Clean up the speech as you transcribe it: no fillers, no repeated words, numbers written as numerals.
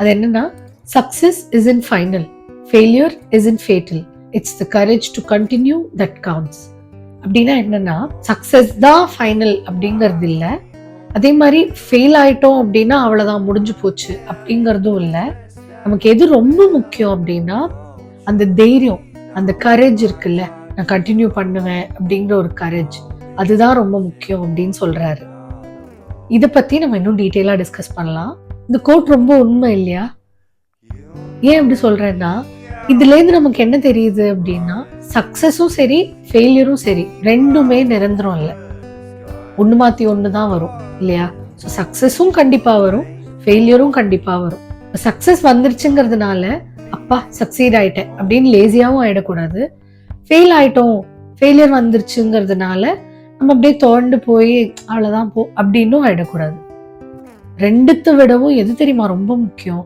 அது என்னன்னா, success isn't final, failure isn't fatal, it's the courage to continue that counts. அப்படின்னா என்னன்னா, success தான் ஃபைனல் அப்படிங்கிறது இல்லை, அதே மாதிரி ஃபெயில் ஆயிட்டோம் அப்படின்னா அவ்வளோதான் முடிஞ்சு போச்சு அப்படிங்கிறதும் இல்லை. நமக்கு எது ரொம்ப முக்கியம் அப்படின்னா அந்த தைரியம், அந்த கரேஜ் இருக்குல்ல, நான் கண்டினியூ பண்ணுவேன் அப்படிங்கிற ஒரு கரேஜ், அதுதான் ரொம்ப முக்கியம் அப்படின்னு சொல்றாரு. இதை பத்தி நம்ம இன்னும் டீட்டெயிலா டிஸ்கஸ் பண்ணலாம். இந்த கோட் ரொம்ப உண்மை இல்லையா? ஏன் அப்படி சொல்றேன்னா, இதுல இருந்து நமக்கு என்ன தெரியுது அப்படின்னா, சக்சஸும் சரி ஃபெயிலியரும் சரி ரெண்டுமே நிரந்தரம் இல்லை, ஒன்று மாற்றி ஒன்று தான் வரும் இல்லையா? ஸோ சக்ஸஸும் கண்டிப்பாக வரும், ஃபெயிலியரும் கண்டிப்பாக வரும். சக்ஸஸ் வந்துருச்சுங்கிறதுனால அப்பா சக்சீட் ஆயிட்டேன் அப்படின்னு லேசியாகவும் ஆயிடக்கூடாது, ஃபெயில் ஆயிட்டோம் ஃபெயிலியர் வந்துருச்சுங்கிறதுனால நம்ம அப்படியே தோண்டு போய் அவ்வளோதான் போ அப்படின்னும் ஆயிடக்கூடாது. ரெண்டுத்தை விடவும் எது தெரியுமா ரொம்ப முக்கியம்?